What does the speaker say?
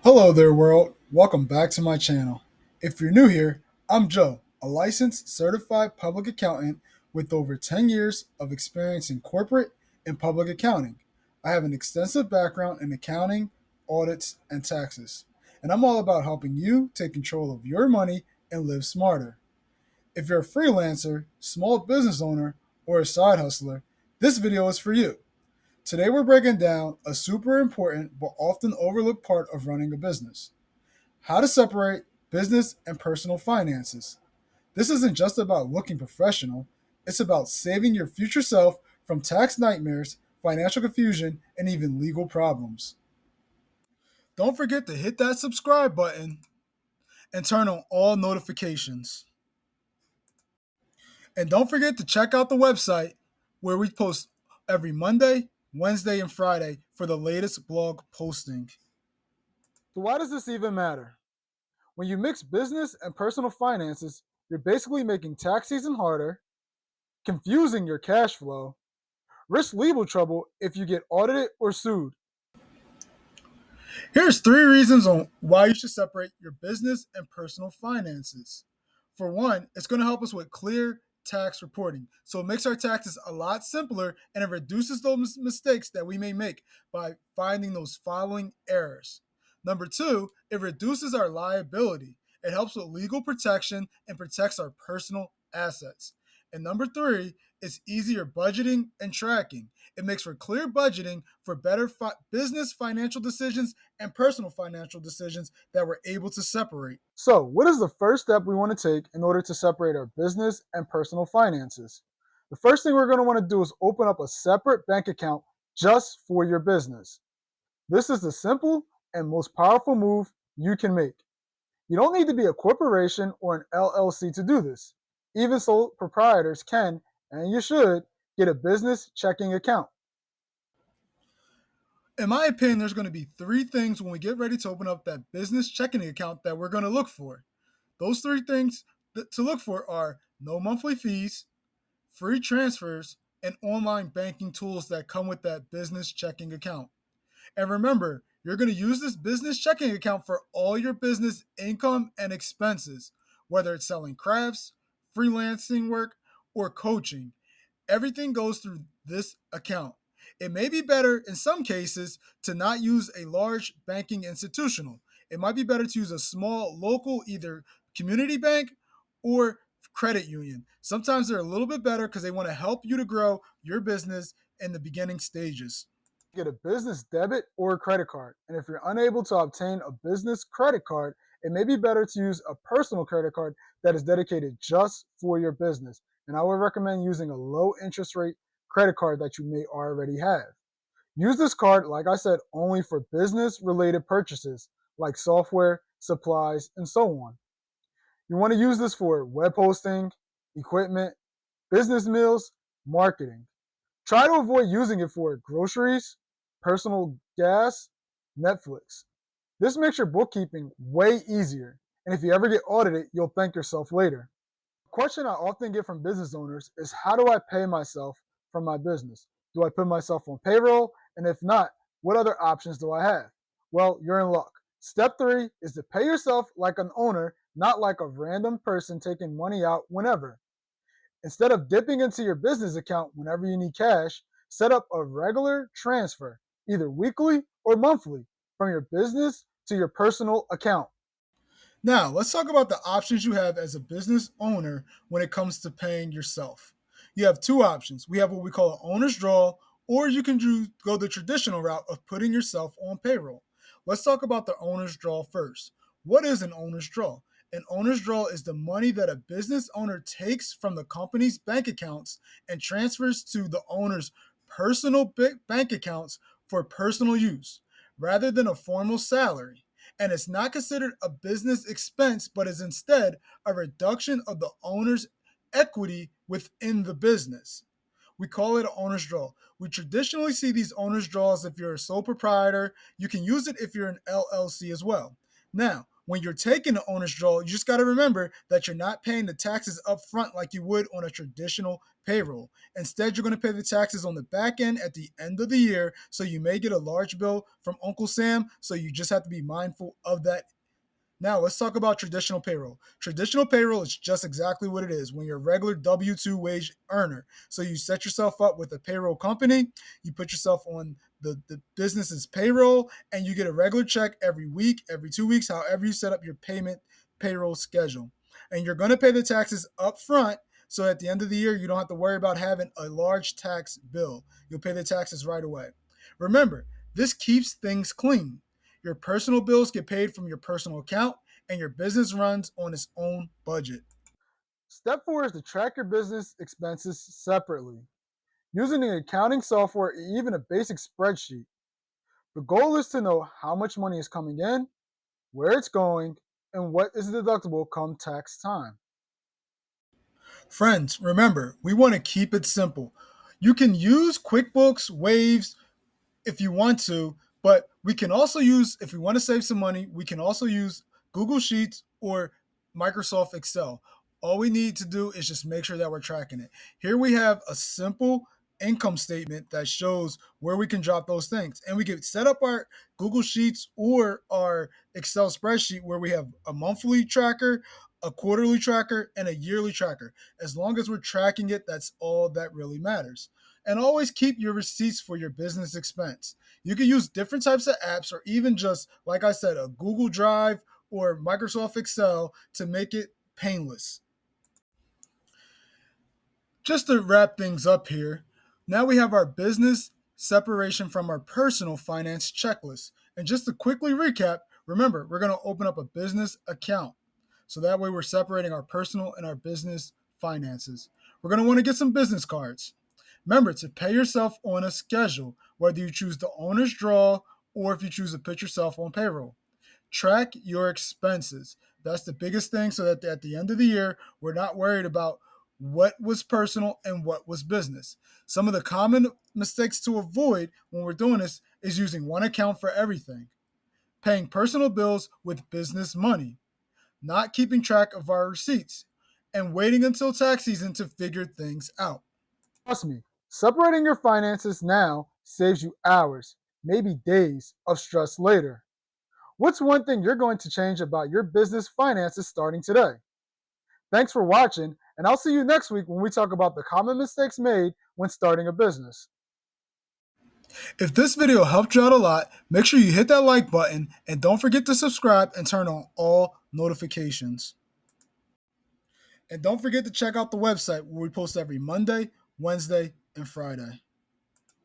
Hello there, world. Welcome back to my channel. If you're new here, I'm Joe, a licensed certified public accountant with over 10 years of experience in corporate and public accounting. I have an extensive background in accounting, audits, and taxes, and I'm all about helping you take control of your money and live smarter. If you're a freelancer, small business owner, or a side hustler, this video is for you. Today we're breaking down a super important but often overlooked part of running a business: how to separate business and personal finances. This isn't just about looking professional, it's about saving your future self from tax nightmares, financial confusion, and even legal problems. Don't forget to hit that subscribe button and turn on all notifications. And don't forget to check out the website where we post every Monday, Wednesday, and Friday for the latest blog posting. So, why does this even matter? When you mix business and personal finances, you're basically making tax season harder, confusing your cash flow, risk legal trouble if you get audited or sued. Here's three reasons on why you should separate your business and personal finances. For one, it's going to help us with clear tax reporting. So it makes our taxes a lot simpler and it reduces those mistakes that we may make by finding those following errors. Number two, it reduces our liability. It helps with legal protection and protects our personal assets. And number three, it's easier budgeting and tracking. It makes for clear budgeting for better business financial decisions and personal financial decisions that we're able to separate. So, what is the first step we want to take in order to separate our business and personal finances? The first thing we're going to want to do is open up a separate bank account just for your business. This is the simple and most powerful move you can make. You don't need to be a corporation or an LLC to do this. Even sole proprietors can, and you should, get a business checking account. In my opinion, there's going to be three things when we get ready to open up that business checking account that we're going to look for. Those three things to look for are no monthly fees, free transfers, and online banking tools that come with that business checking account. And remember, you're going to use this business checking account for all your business income and expenses, whether it's selling crafts, freelancing work, or coaching. Everything goes through this account. It may be better in some cases to not use a large banking institutional. It might be better to use a small local, either community bank or credit union. Sometimes they're a little bit better because they want to help you to grow your business in the beginning stages. Get a business debit or a credit card. And if you're unable to obtain a business credit card, it may be better to use a personal credit card that is dedicated just for your business. And I would recommend using a low interest rate credit card that you may already have. Use this card, like I said, only for business related purchases like software, supplies, and so on. You want to use this for web hosting, equipment, business meals, marketing. Try to avoid using it for groceries, personal gas, Netflix. This makes your bookkeeping way easier. And if you ever get audited, you'll thank yourself later. A question I often get from business owners is, how do I pay myself from my business? Do I put myself on payroll? And if not, what other options do I have? Well, you're in luck. Step three is to pay yourself like an owner, not like a random person taking money out whenever. Instead of dipping into your business account whenever you need cash, set up a regular transfer, either weekly or monthly, from your business to your personal account. Now, let's talk about the options you have as a business owner when it comes to paying yourself. You have two options. We have what we call an owner's draw, or you can go the traditional route of putting yourself on payroll. Let's talk about the owner's draw first. What is an owner's draw? An owner's draw is the money that a business owner takes from the company's bank accounts and transfers to the owner's personal bank accounts for personal use, rather than a formal salary. And it's not considered a business expense, but is instead a reduction of the owner's equity within the business. We call it an owner's draw. We traditionally see these owner's draws if you're a sole proprietor. You can use it if you're an LLC as well. Now, when you're taking the owner's draw, you just got to remember that you're not paying the taxes up front like you would on a traditional payroll. Instead, you're going to pay the taxes on the back end at the end of the year. So you may get a large bill from Uncle Sam. So you just have to be mindful of that. Now, let's talk about traditional payroll. Traditional payroll is just exactly what it is when you're a regular W 2 wage earner. So you set yourself up with a payroll company, you put yourself on the business's payroll, and you get a regular check every week, every 2 weeks, however you set up your payroll schedule. And you're going to pay the taxes up front. So at the end of the year, you don't have to worry about having a large tax bill. You'll pay the taxes right away. Remember, this keeps things clean. Your personal bills get paid from your personal account, and your business runs on its own budget. Step 4 is to track your business expenses separately. Using an accounting software or even a basic spreadsheet. The goal is to know how much money is coming in, where it's going, and what is deductible come tax time. Friends, remember, we want to keep it simple. You can use QuickBooks, Waves, if you want to, but we can also use, if we want to save some money, we can also use Google Sheets or Microsoft Excel. All we need to do is just make sure that we're tracking it. Here we have a simple income statement that shows where we can drop those things. And we can set up our Google Sheets or our Excel spreadsheet where we have a monthly tracker, a quarterly tracker, and a yearly tracker. As long as we're tracking it, that's all that really matters. And always keep your receipts for your business expense. You can use different types of apps or even just, like I said, a Google Drive or Microsoft Excel to make it painless. Just to wrap things up here, now we have our business separation from our personal finance checklist. And just to quickly recap, remember, we're going to open up a business account. So that way we're separating our personal and our business finances. We're going to want to get some business cards. Remember to pay yourself on a schedule, whether you choose the owner's draw or if you choose to put yourself on payroll. Track your expenses. That's the biggest thing so that at the end of the year, we're not worried about what was personal and what was business. Some of the common mistakes to avoid when we're doing this is using one account for everything, paying personal bills with business money, not keeping track of our receipts, and waiting until tax season to figure things out. Trust me, separating your finances now saves you hours, maybe days of stress later. What's one thing you're going to change about your business finances starting today? Thanks for watching, and I'll see you next week when we talk about the common mistakes made when starting a business. If this video helped you out a lot, make sure you hit that like button and don't forget to subscribe and turn on all notifications. And don't forget to check out the website where we post every Monday, Wednesday, and Friday.